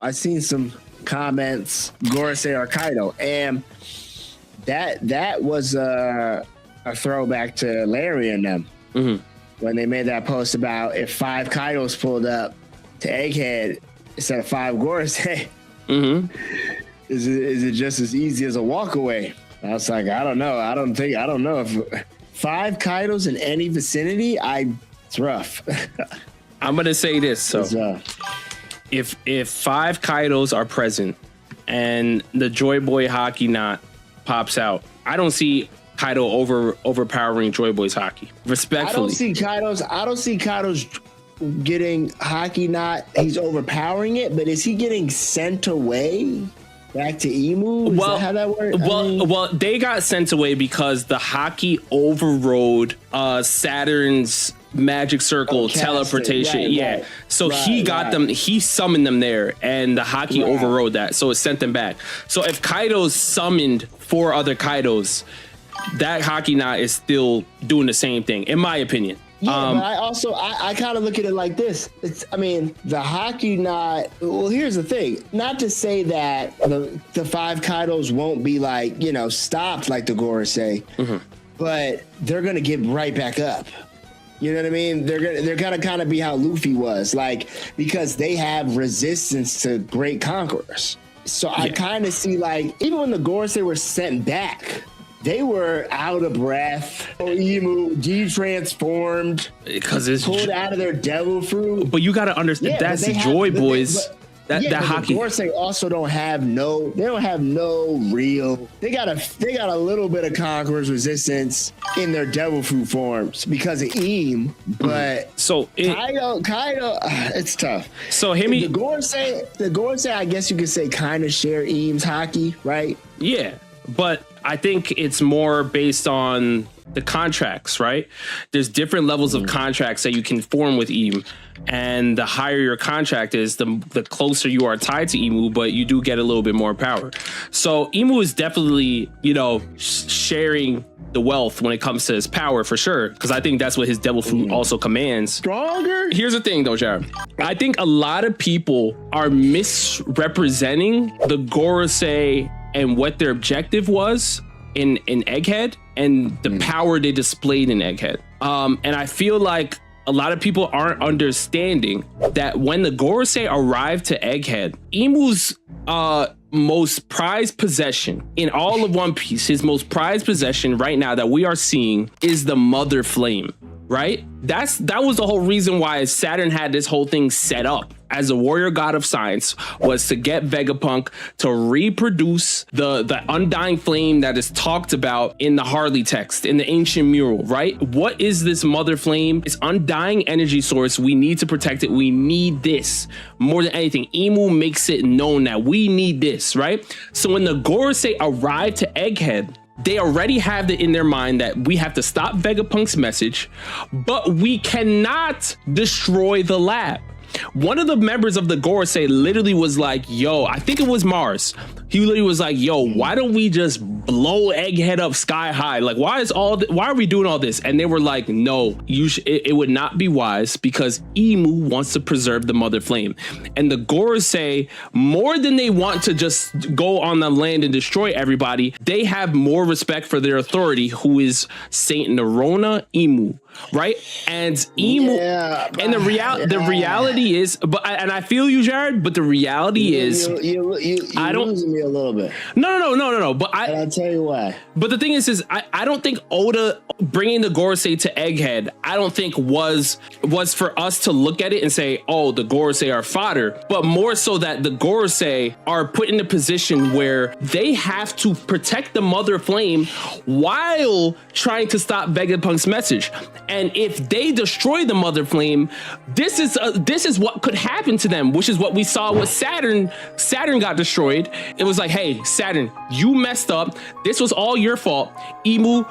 I seen some comments, Gorosei or Kaido, and that was a throwback to Larry and them when they made that post about if 5 Kaidos pulled up to Egghead instead of 5 Gorosei. Is it just as easy as a walk away? I was like, I don't know. I don't know if 5 Kaidos in any vicinity. It's rough. I'm gonna say this. So if 5 Kaidos are present and the Joy Boy Haki knot pops out, I don't see Kaido overpowering Joy Boy's Haki. Respectfully, I don't see Kaidos getting Haki knot. He's overpowering it, but is he getting sent away back to Emu? Is that how that works? Well, they got sent away because the Haki overrode Saturn's magic circle teleportation. Right. So he got them, he summoned them there, and the Haki overrode that, so it sent them back. So if Kaido's summoned 4 other Kaidos, that Haki knot is still doing the same thing, in my opinion. Yeah, but I kind of look at it like this. The Haki knot. Well, here's the thing. Not to say that the 5 Kaidos won't be stopped like the Gorosei, but they're gonna get right back up. You know what I mean? They're gonna kind of be how Luffy was, because they have resistance to great conquerors. So I kind of see even when the Gorosei were sent back, they were out of breath. Emu de-transformed because it's pulled out of their devil fruit. But you got to understand that's the Joy Boys. That Haki. The Gorosei also don't have no real. They got a little bit of conqueror's resistance in their devil fruit forms because of Eam. But Kaido, it's tough. So the Gorosei, I guess you could say kind of share Eam's Haki, right? Yeah, but I think it's more based on the contracts, right? There's different levels of contracts that you can form with Emu, and the higher your contract is, the closer you are tied to Emu, but you do get a little bit more power. So Emu is definitely, sharing the wealth when it comes to his power for sure, because I think that's what his devil fruit also commands. Stronger? Here's the thing though, Jared. I think a lot of people are misrepresenting the Gorosei and what their objective was in Egghead and the power they displayed in Egghead. And I feel like a lot of people aren't understanding that when the Gorosei arrived to Egghead, Emu's most prized possession in all of One Piece, his most prized possession right now that we are seeing is the Mother Flame, right? That was the whole reason why Saturn had this whole thing set up as a warrior god of science, was to get Vegapunk to reproduce the undying flame that is talked about in the Harley text, in the ancient mural, right? What is this Mother Flame? It's undying energy source. We need to protect it. We need this more than anything. Emu makes it known that we need this, right? So when the Gorosei arrived to Egghead, they already have it in their mind that we have to stop Vegapunk's message, but we cannot destroy the lab. One of the members of the Gorosei literally was like, yo, I think it was Mars. He literally was like, yo, why don't we just blow Egghead up sky high? Like, why are we doing all this? And they were like, no, it would not be wise because Emu wants to preserve the Mother Flame. And the Gorosei, more than they want to just go on the land and destroy everybody, they have more respect for their authority, who is Saint Nerona Emu. Right? And Emu, and the reality is, and I feel you, Jared, but the reality is, I don't losing me a little bit. No. But I'll tell you why. But the thing is I don't think Oda bringing the Gorosei to Egghead, I don't think was for us to look at it and say, oh, the Gorosei are fodder, but more so that the Gorosei are put in a position where they have to protect the Mother Flame while trying to stop Vegapunk's message. And if they destroy the Mother Flame, this is what could happen to them, which is what we saw with Saturn. Saturn got destroyed. It was like, hey, Saturn, you messed up. This was all your fault. Emu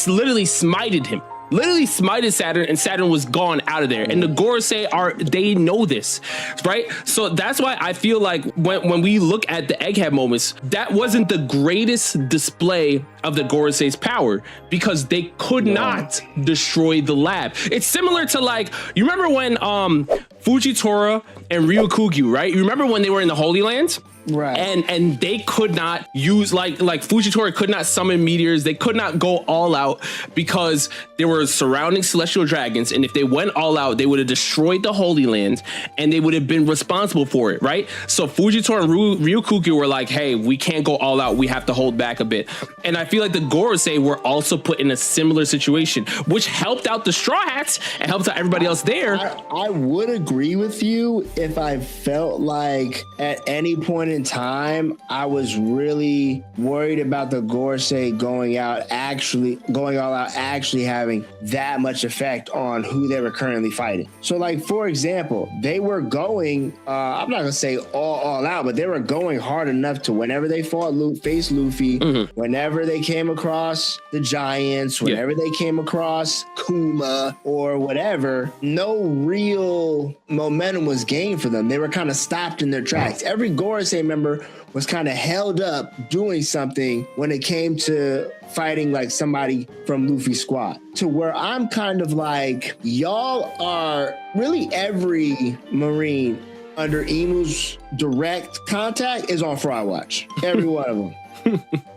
literally smited him. Literally smited Saturn, and Saturn was gone out of there. And the Gorosei they know this, right? So that's why I feel like when we look at the Egghead moments, that wasn't the greatest display of the Gorosei's power because they could not destroy the lab. It's similar to like, you remember when Fujitora and Ryukugyu, right? You remember when they were in the Holy Lands? Right. And they could not use like Fujitora could not summon meteors. They could not go all out because there were surrounding celestial dragons. And if they went all out, they would have destroyed the Holy Land and they would have been responsible for it. Right. So Fujitora and Ryukugyu were like, hey, we can't go all out. We have to hold back a bit. And I feel like the Gorosei were also put in a similar situation, which helped out the Straw Hats and helped out everybody else there. I would agree with you if I felt like at any point in time I was really worried about the Gorosei going all out, actually having that much effect on who they were currently fighting. So like, for example, they were going, I'm not gonna say all out, but they were going hard enough to whenever they faced Luffy, whenever they came across the Giants, whenever they came across Kuma or whatever, no real momentum was gained for them. They were kind of stopped in their tracks. Every Gorosei member was kind of held up doing something when it came to fighting like somebody from Luffy's squad, to where I'm kind of like, y'all are really every Marine under Imu's direct contact is on fraud watch. Every one of them.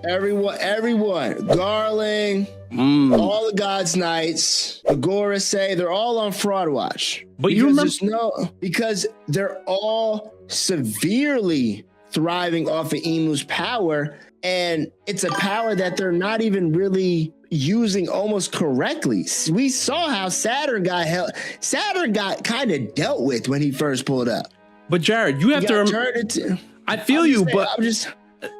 everyone. Garling, all the God's Knights, the Gorosei, they're all on fraud watch. But you remember, because they're all severely thriving off of Imu's power, and it's a power that they're not even really using almost correctly. We saw how Saturn got kind of dealt with when he first pulled up. But Jared, you have to remember. I feel you, but I'm just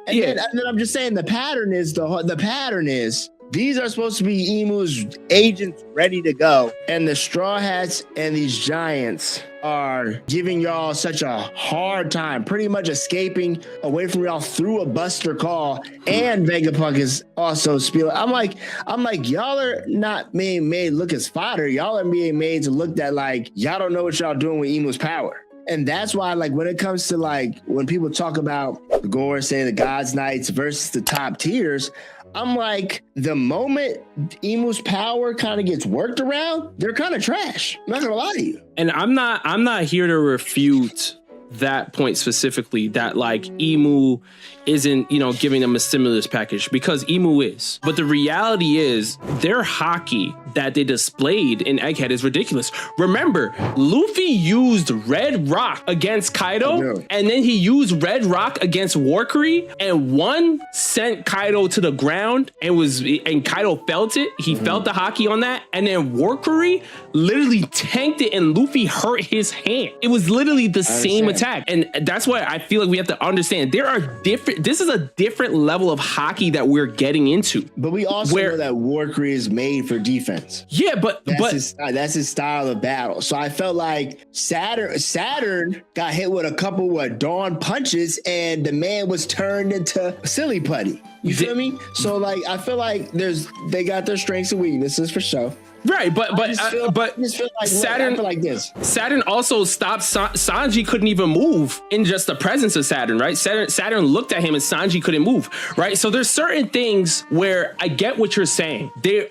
then I'm just saying the pattern is these are supposed to be Imu's agents ready to go, and the Straw Hats and these Giants are giving y'all such a hard time, pretty much escaping away from y'all through a Buster Call, and Vegapunk is also spilling. I'm like, y'all are not being made look as fodder. Y'all are being made to look that like y'all don't know what y'all doing with Imu's power. And that's why, like, when it comes to like when people talk about the Gorosei, the God's Knights versus the top tiers, I'm like, the moment Imu's power kind of gets worked around, they're kind of trash. I'm not gonna lie to you. And I'm not here to refute that point specifically, that like Imu isn't, giving them a stimulus package, because Imu is. But the reality is their haki that they displayed in Egghead is ridiculous. Remember, Luffy used Red Rock against Kaido, and then he used Red Rock against Warcry, and one sent Kaido to the ground and Kaido felt it. He felt the haki on that, and then Warcry literally tanked it and Luffy hurt his hand. It was literally the same attack. And that's why I feel like we have to understand this is a different level of haki that we're getting into. But we also know that Warcry is made for defense. Yeah, but that's his style of battle. So I felt like Saturn got hit with a couple Dawn punches, and the man was turned into silly putty. You feel me? So like, I feel like they got their strengths and weaknesses for sure. Right, but Saturn like this. Saturn also stopped Sanji couldn't even move in just the presence of Saturn, right? Saturn looked at him and Sanji couldn't move, right? So there's certain things where I get what you're saying. There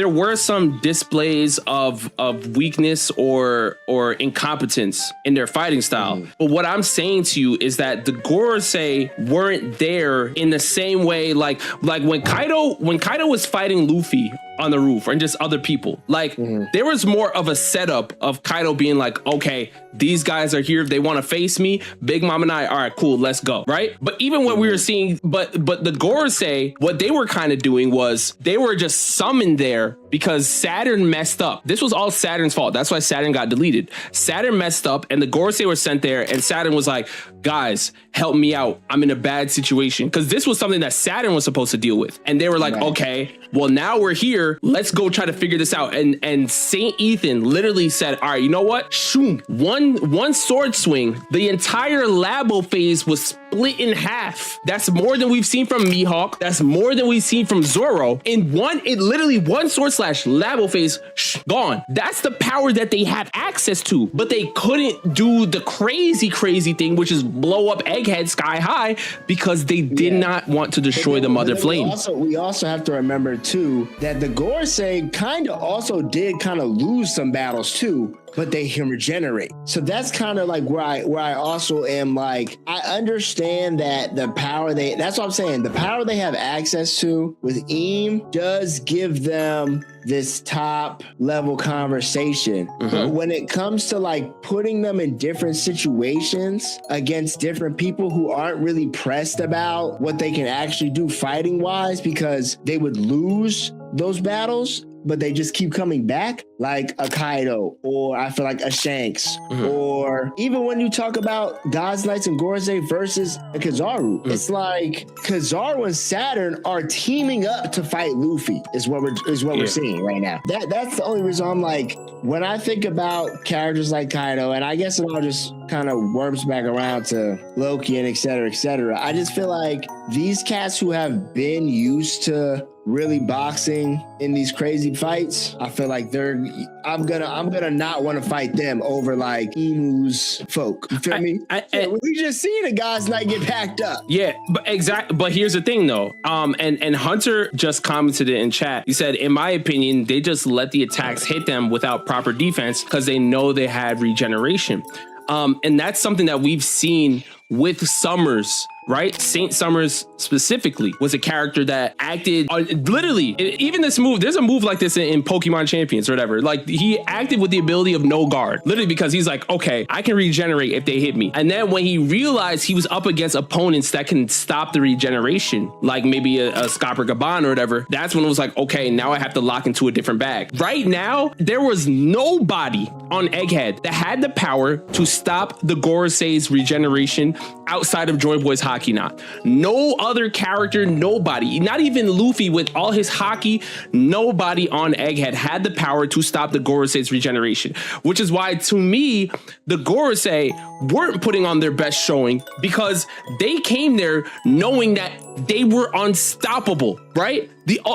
were some displays of weakness or incompetence in their fighting style. But what I'm saying to you is that the Gorosei weren't there in the same way, like when Kaido was fighting Luffy on the roof and just other people, like there was more of a setup of Kaido being like, okay, these guys are here, they want to face me, Big Mom and I, all right, cool, let's go, right? But even what we were seeing, but the Gorosei, what they were kind of doing was they were just summoned there because Saturn messed up. This was all Saturn's fault. That's why Saturn got deleted. Saturn messed up and the Gorosei were sent there, and Saturn was like, guys, help me out, I'm in a bad situation, because this was something that Saturn was supposed to deal with. And they were like, okay, well, now we're here, let's go try to figure this out. And Saint Ethan literally said, all right, you know what? Shoom, one sword swing, the entire Labo phase was split in half. That's more than we've seen from Mihawk. That's more than we've seen from Zoro. In literally one sword slash Labo face, gone. That's the power that they have access to, but they couldn't do the crazy thing, which is blow up Egghead sky high, because they did not want to destroy the Mother Flame. We also have to remember too that the Gorosei kind of also did kind of lose some battles too, but they can regenerate. So that's kind of like where I also am like, I understand that the power that's what I'm saying. The power they have access to with Eam does give them this top level conversation. But when it comes to like putting them in different situations against different people who aren't really pressed about what they can actually do fighting wise, because they would lose those battles, but they just keep coming back, like a Kaido, or I feel like a Shanks, or even when you talk about God's Knights and Gorosei versus a Kizaru, it's like Kizaru and Saturn are teaming up to fight Luffy, is what we're seeing right now. That's the only reason I'm like, when I think about characters like Kaido, and I guess it all just kind of warps back around to Loki and et cetera, I just feel like these cats who have been used to really boxing in these crazy fights, I feel like I'm gonna not want to fight them over like Imu's folk. You feel me? We just seen a God's Knight get packed up. Yeah, but here's the thing though. And Hunter just commented it in chat. He said, in my opinion, they just let the attacks hit them without proper defense because they know they had regeneration. And that's something that we've seen with Summers, right? Saint Summers specifically was a character that acted literally, even this move, there's a move like this in Pokemon Champions or whatever. Like he acted with the ability of no guard, literally because he's like, okay, I can regenerate if they hit me. And then when he realized he was up against opponents that can stop the regeneration, like maybe a Scopper Gaban or whatever, that's when it was like, okay, now I have to lock into a different bag. Right now, there was nobody on Egghead that had the power to stop the Gorosei's regeneration outside of Joy Boy's Haki knot. No other character, nobody, not even Luffy with all his Haki, nobody on Egghead had the power to stop the Gorosei's regeneration, which is why to me, the Gorosei weren't putting on their best showing because they came there knowing that they were unstoppable, right?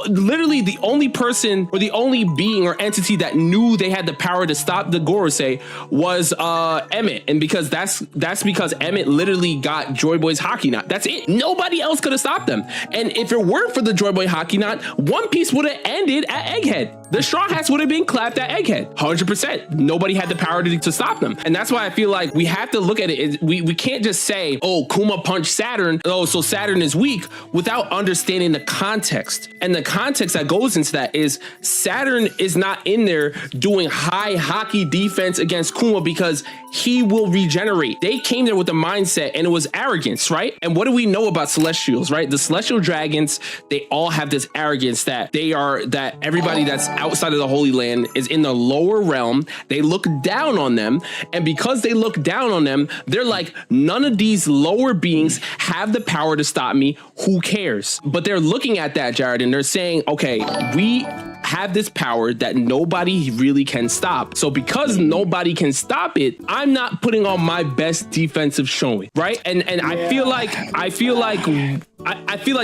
Literally the only person or the only being or entity that knew they had the power to stop the Gorosei was Emmett. And because that's because Emmett literally got Joy Boy's Haki knot. That's it. Nobody else could have stopped them. And if it weren't for the Joy Boy Haki knot, One Piece would have ended at Egghead. The Straw Hats would have been clapped at Egghead. 100%. Nobody had the power to stop them. And that's why I feel like we have to look at it. We can't just say, oh, Kuma punched Saturn. Oh, so Saturn is weak, without understanding the context. And the context that goes into that is Saturn is not in there doing high Haki defense against Kuma because he will regenerate. They came there with the mindset and it was arrogance, right? And what do we know about Celestials, right? The Celestial Dragons, they all have this arrogance that everybody that's outside of the Holy Land is in the lower realm. They look down on them. And because they look down on them, they're like, none of these lower beings have the power to stop me. Who cares? But they're looking at that, Jared, and they're saying, okay, we have this power that nobody really can stop. So because nobody can stop it, I'm not putting on my best defensive showing, right? And yeah. I feel like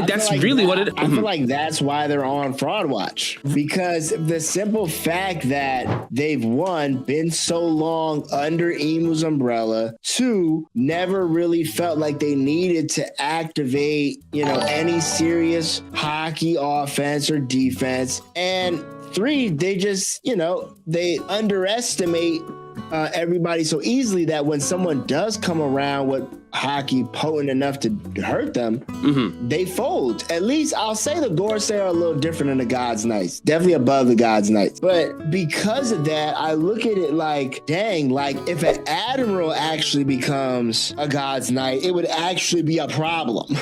that's really what it is. I feel like that's why they're on Fraud Watch, because the simple fact that they've been so long under Imu's umbrella, two, never really felt like they needed to activate, any serious Haki offense or defense, and three, they just, they underestimate everybody so easily that when someone does come around with Haki potent enough to hurt them, they fold. At least I'll say the Gorosei are a little different than the God's Knights. Definitely above the God's Knights. But because of that, I look at it like, dang, like if an Admiral actually becomes a God's Knight, it would actually be a problem.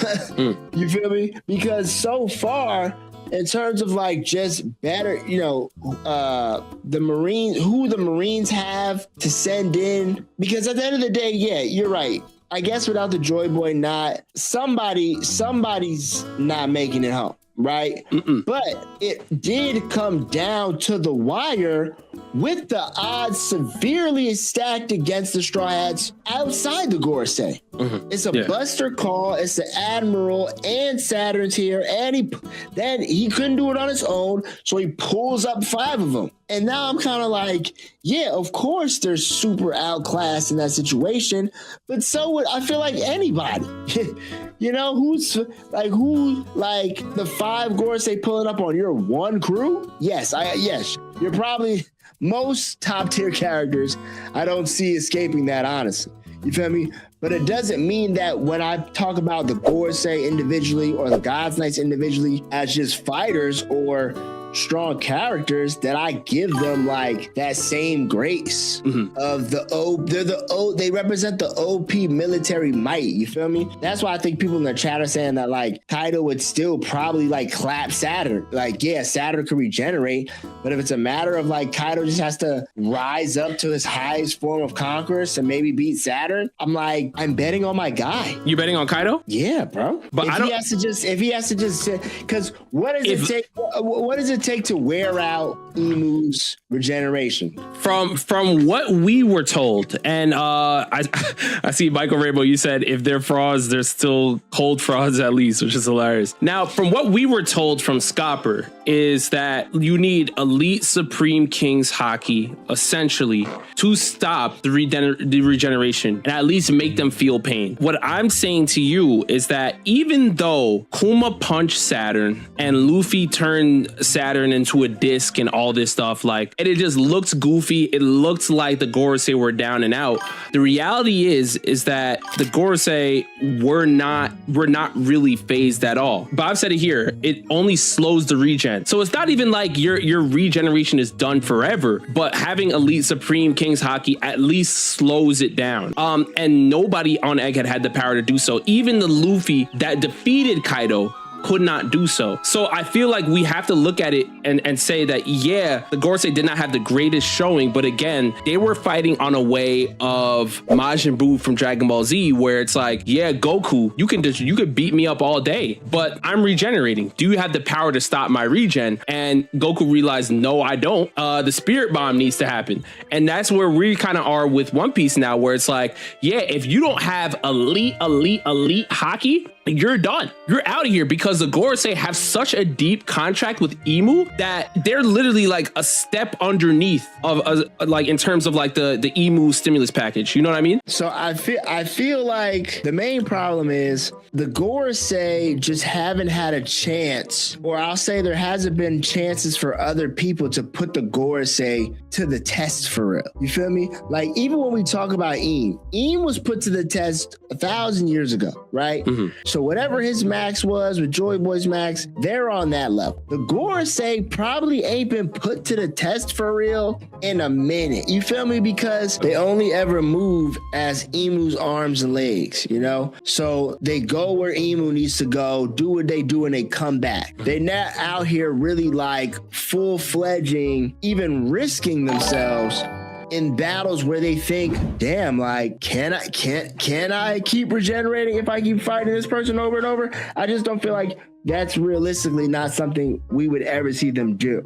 You feel me? Because so far, in terms of like just better, the Marines have to send in, because at the end of the day, yeah, you're right. I guess without the Joy Boy knot, somebody's not making it home, right? But it did come down to the wire with the odds severely stacked against the Straw Hats outside the Gorosei. It's a Buster Call, it's the Admiral and Saturn's here, and he couldn't do it on his own, so he pulls up 5 of them. And now I'm kind of like, yeah, of course they're super outclassed in that situation, but so would I feel like anybody. You know, who the 5 Gorosei pulling up on your one crew? Yes, you're probably most top tier characters. I don't see escaping that, honestly. You feel me? But it doesn't mean that when I talk about the Gorosei individually or the God's Knights individually as just fighters or strong characters that I give them like that same grace of they represent the OP military might. You feel me? That's why I think people in the chat are saying that like Kaido would still probably like clap Saturn. Like, yeah, Saturn could regenerate, but if it's a matter of like Kaido just has to rise up to his highest form of conquerors to maybe beat Saturn, I'm betting on my guy. You betting on Kaido? Yeah, bro. But if he has to just because what does it take to wear out Emu's regeneration? From what we were told, and I see Michael Rainbow, you said if they're frauds, they're still cold frauds at least, which is hilarious. Now, from what we were told from Scopper is that you need elite Supreme King's Haki, essentially, to stop the regeneration and at least make them feel pain. What I'm saying to you is that even though Kuma punched Saturn and Luffy turned Saturn into a disc and all this stuff, like, and it just looks goofy, it looks like the Gorosei were down and out. The reality is that the Gorosei were not really phased at all. Bob said it here, it only slows the regen. So it's not even like your regeneration is done forever, but having elite Supreme King's Haki at least slows it down. And nobody on Egghead had the power to do so. Even the Luffy that defeated Kaido could not do so. So I feel like we have to look at it and say that, yeah, the Gorosei did not have the greatest showing, but again, they were fighting on a way of Majin Buu from Dragon Ball Z, where it's like, yeah, Goku, you could beat me up all day, but I'm regenerating. Do you have the power to stop my regen? And Goku realized, no, I don't. The Spirit Bomb needs to happen. And that's where we kind of are with One Piece now, where it's like, yeah, if you don't have elite Haki, you're done. You're out of here, because the Gorosei have such a deep contract with Emu that they're literally like a step underneath of like in terms of like the Emu stimulus package. You know what I mean? So I feel like the main problem is the Gorosei just haven't had a chance, or I'll say there hasn't been chances for other people to put the Gorosei to the test for real. You feel me? Like, even when we talk about Eam was put to the test 1,000 years ago, right? So whatever his max was with Joy Boy's max, they're on that level. The Gorosei probably ain't been put to the test for real in a minute. You feel me? Because they only ever move as Emu's arms and legs, you know? So they go where Emu needs to go, do what they do, and they come back. They're not out here really like full-fledging, even risking themselves in battles where they think, damn, like, can I keep regenerating if I keep fighting this person over and over? I just don't feel like that's realistically not something we would ever see them do.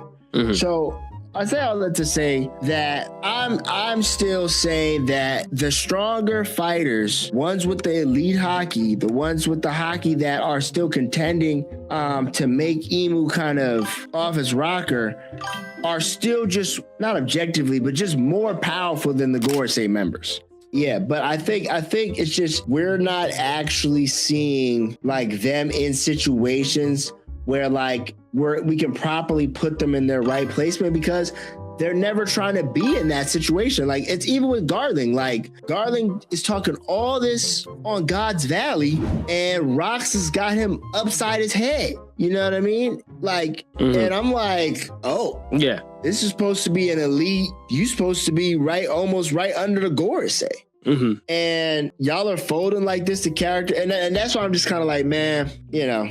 So I say all that to say that I'm still saying that the stronger fighters, ones with the elite Haki, the ones with the Haki that are still contending to make Emu kind of off his rocker, are still just, not objectively, but just more powerful than the Gorosei members. Yeah, but I think it's just we're not actually seeing like them in situations where like we can properly put them in their right placement, because they're never trying to be in that situation. Like, it's even with Garling. Like, Garling is talking all this on God's Valley, and Rox has got him upside his head. You know what I mean? Like, and I'm like, oh, yeah, this is supposed to be an elite. You supposed to be almost right under the Gorosei. And y'all are folding like this to character, and that's why I'm just kind of like, man, you know.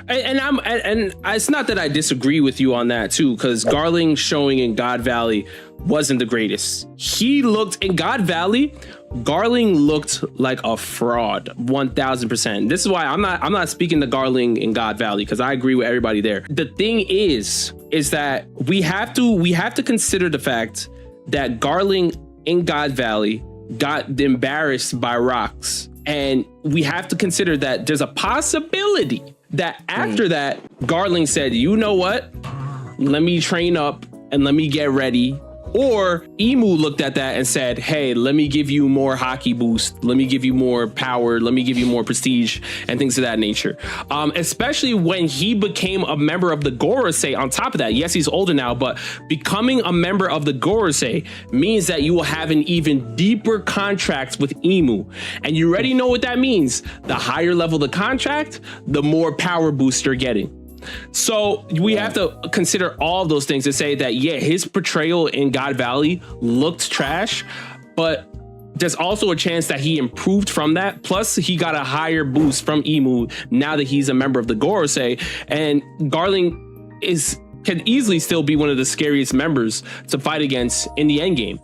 And it's not that I disagree with you on that too, because Garling showing in God Valley wasn't the greatest. He looked in God Valley. Garling looked like a fraud, 1,000%. This is why I'm not speaking to Garling in God Valley, because I agree with everybody there. The thing is that we have to consider the fact that Garling in God Valley got embarrassed by rocks. And we have to consider that there's a possibility that after that, Garling said, you know what? Let me train up and let me get ready. Or Imu looked at that and said, hey, let me give you more haki boost. Let me give you more power. Let me give you more prestige and things of that nature. Especially when he became a member of the Gorosei on top of that. Yes, he's older now, but becoming a member of the Gorosei means that you will have an even deeper contract with Imu. And you already know what that means. The higher level the contract, the more power boost you're getting. So we have to consider all of those things and say that, yeah, his portrayal in God Valley looked trash, but there's also a chance that he improved from that. Plus, he got a higher boost from Imu now that he's a member of the Gorosei. And Garling can easily still be one of the scariest members to fight against in the end game.